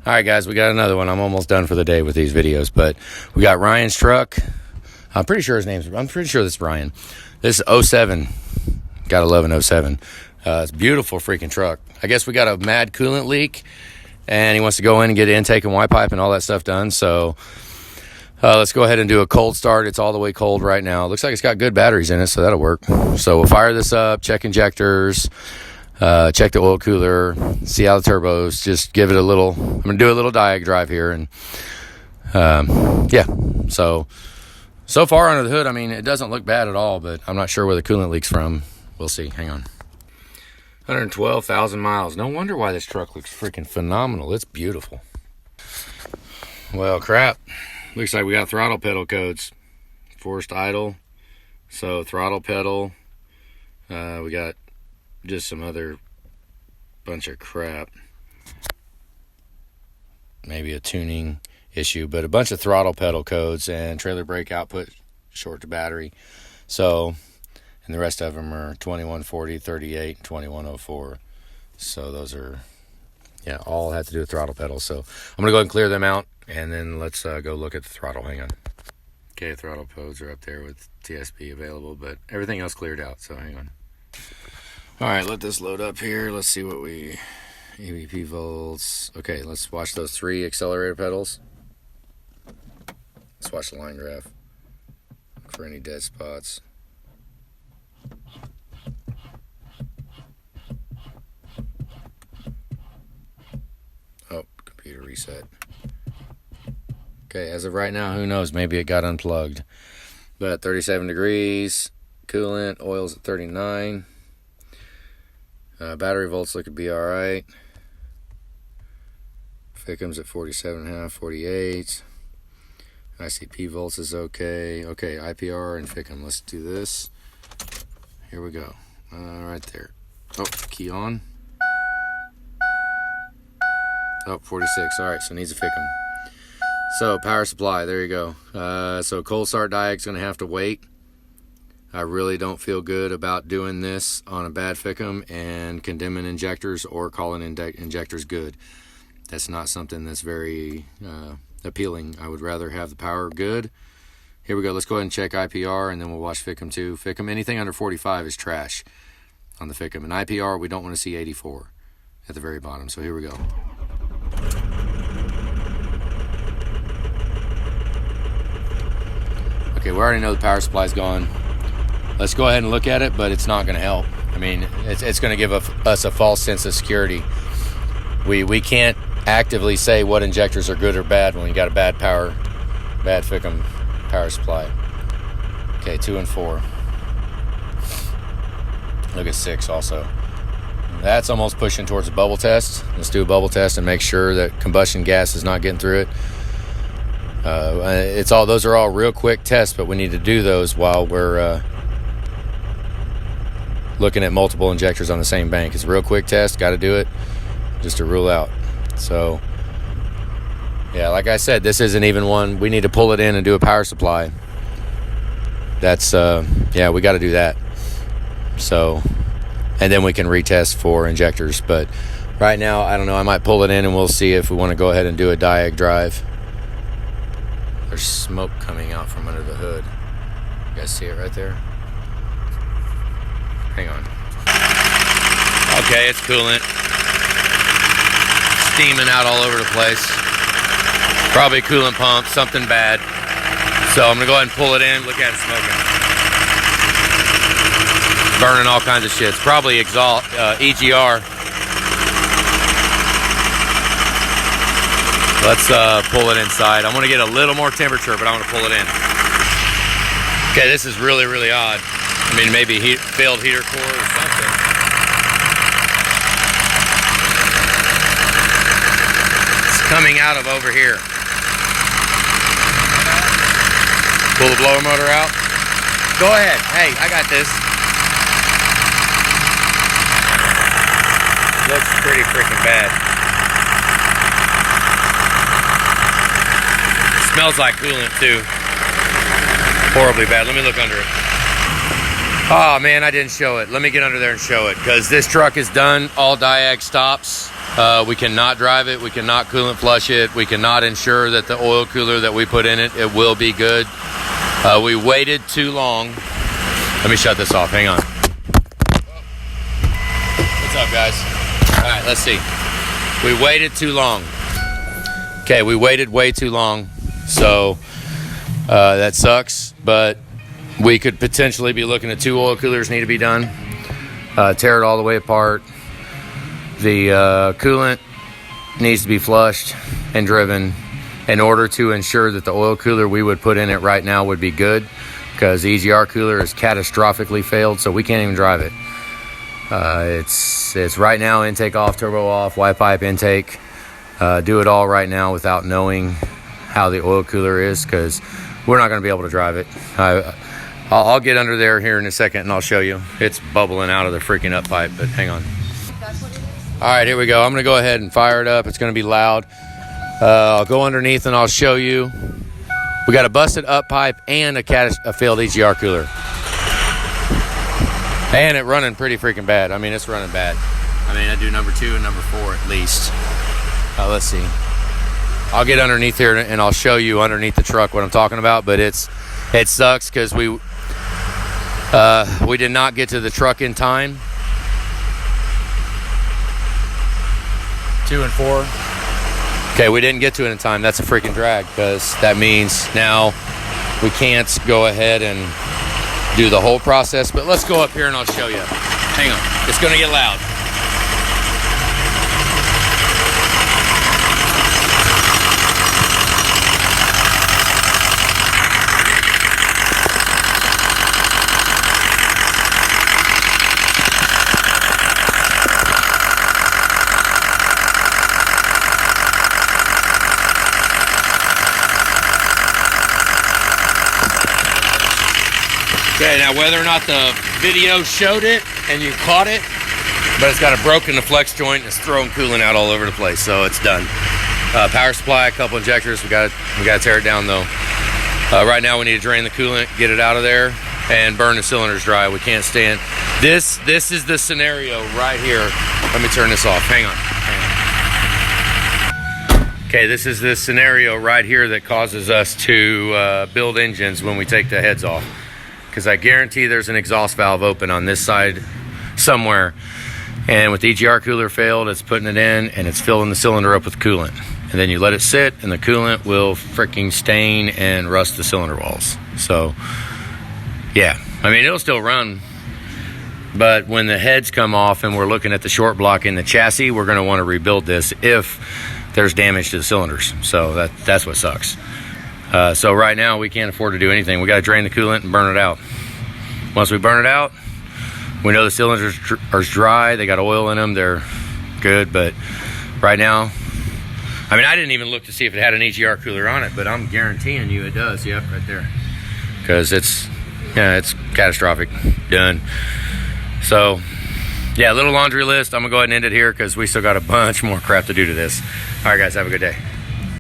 All right, guys, we got another one. I'm almost done for the day with these videos, but we got Ryan's truck. I'm pretty sure this is Ryan. This is 07. Gotta love an 07. It's a beautiful freaking truck. I guess we got a mad coolant leak, and he wants to go in and get intake and Y pipe and all that stuff done. So let's go ahead and do a cold start. It's all the way cold right now. Looks like it's got good batteries in it, so that'll work. So we'll fire this up, check injectors, check the oil cooler, see how the turbos, just give it a little, I'm going to do a little diag drive here. And yeah, so far under the hood, I mean, it doesn't look bad at all, but I'm not sure where the coolant leak's from. We'll see. Hang on. 112,000 miles. No wonder why this truck looks freaking phenomenal. It's beautiful. Well, crap. Looks like we got throttle pedal codes. Forced idle. So throttle pedal. We got just some other bunch of crap. Maybe a tuning issue, but a bunch of throttle pedal codes and trailer brake output short to battery. So, and the rest of them are 2140, 38, and 2104. So those are, yeah, all have to do with throttle pedals. So I'm going to go ahead and clear them out, and then let's go look at the throttle. Hang on. Okay, throttle codes are up there with TSP available, but everything else cleared out, so hang on. All right, let this load up here. Let's see what ABP volts. Okay, let's watch those 3 accelerator pedals. Let's watch the line graph. Look for any dead spots. Oh, computer reset. Okay, as of right now, who knows? Maybe it got unplugged. But 37 degrees, coolant, oil's at 39. Battery volts look to be all right. Ficum's at 47.5, 48. ICP volts is okay. Okay, IPR and Ficum. Let's do this. Here we go. Right there. Oh, key on. Oh, 46. All right, so it needs a Ficum. So power supply, there you go. So cold start diag's going to have to wait. I really don't feel good about doing this on a bad Ficum and condemning injectors or calling injectors good. That's not something that's very appealing. I would rather have the power good. Here we go. Let's go ahead and check IPR, and then we'll watch Ficum too. Ficum, anything under 45 is trash on the Ficum. And IPR, we don't want to see 84 at the very bottom. So here we go. Okay, we already know the power supply's gone. Let's go ahead and look at it, but it's not going to help. I mean, it's going to give us a false sense of security. We can't actively say what injectors are good or bad when you got a bad Ficum power supply. Okay, 2 and 4. Look at 6 also. That's almost pushing towards a bubble test. Let's do a bubble test and make sure that combustion gas is not getting through it. Those are all real quick tests, but we need to do those while we're looking at multiple injectors on the same bank. It's a real quick test, got to do it just to rule out. So yeah, like I said, this isn't even one. We need to pull it in and do a power supply. That's yeah, we got to do that. So, and then we can retest for injectors. But right now, I don't know, I might pull it in and we'll see if we want to go ahead and do a diag drive. There's smoke coming out from under the hood. You guys see it right there? Hang on. Okay, it's coolant. Steaming out all over the place. Probably a coolant pump, something bad. So I'm gonna go ahead and pull it in, look at it smoking. Burning all kinds of shit. It's probably exhaust, EGR. Let's pull it inside. I want to get a little more temperature, but I want to pull it in. Okay, this is really, really odd. I mean, maybe failed heater core or something. It's coming out of over here. Pull the blower motor out. Go ahead. Hey, I got this. Looks pretty freaking bad. Smells like coolant too. Horribly bad. Let me look under it. Oh man, I didn't show it. Let me get under there and show it, because this truck is done. All diag stops. We cannot drive it. We cannot coolant flush it. We cannot ensure that the oil cooler that we put in it, it will be good. We waited too long. Let me shut this off. Hang on. What's up, guys? All right, let's see. We waited too long. Okay, we waited way too long. So that sucks, but we could potentially be looking at 2 oil coolers need to be done. Tear it all the way apart. The coolant needs to be flushed and driven in order to ensure that the oil cooler we would put in it right now would be good, because the EGR cooler is catastrophically failed, so we can't even drive it. It's right now intake off, turbo off, Y pipe intake. Do it all right now without knowing how the oil cooler is, because we're not going to be able to drive it. I'll get under there here in a second and I'll show you. It's bubbling out of the freaking up pipe, but hang on. All right, here we go. I'm going to go ahead and fire it up. It's going to be loud. I'll go underneath and I'll show you. We got a busted up pipe and a failed EGR cooler. And it running pretty freaking bad. I mean, it's running bad. I mean, I do number 2 and number 4 at least. Let's see. I'll get underneath here and I'll show you underneath the truck what I'm talking about. But it sucks because we did not get to the truck in time. 2 and 4. Okay, we didn't get to it in time. That's a freaking drag, because that means now we can't go ahead and do the whole process. But let's go up here and I'll show you. Hang on. It's going to get loud. Okay, now whether or not the video showed it and you caught it, but it's got a broken flex joint and it's throwing coolant out all over the place, so it's done. Power supply, a couple injectors. We got to tear it down though. Right now we need to drain the coolant, get it out of there, and burn the cylinders dry. We can't stand this. This is the scenario right here. Let me turn this off. Hang on. Okay, this is the scenario right here that causes us to build engines when we take the heads off. Because I guarantee there's an exhaust valve open on this side somewhere. And with the EGR cooler failed, it's putting it in and it's filling the cylinder up with coolant. And then you let it sit and the coolant will freaking stain and rust the cylinder walls. So, yeah. I mean, it'll still run. But when the heads come off and we're looking at the short block in the chassis, we're going to want to rebuild this if there's damage to the cylinders. So that's what sucks. So right now we can't afford to do anything. We got to drain the coolant and burn it out. Once we burn it out, we know the cylinders are dry. They got oil in them. They're good. But right now, I mean, I didn't even look to see if it had an EGR cooler on it, but I'm guaranteeing you it does. Yep, right there. Because it's catastrophic. Done. So, yeah, a little laundry list. I'm going to go ahead and end it here because we still got a bunch more crap to do to this. All right, guys, have a good day.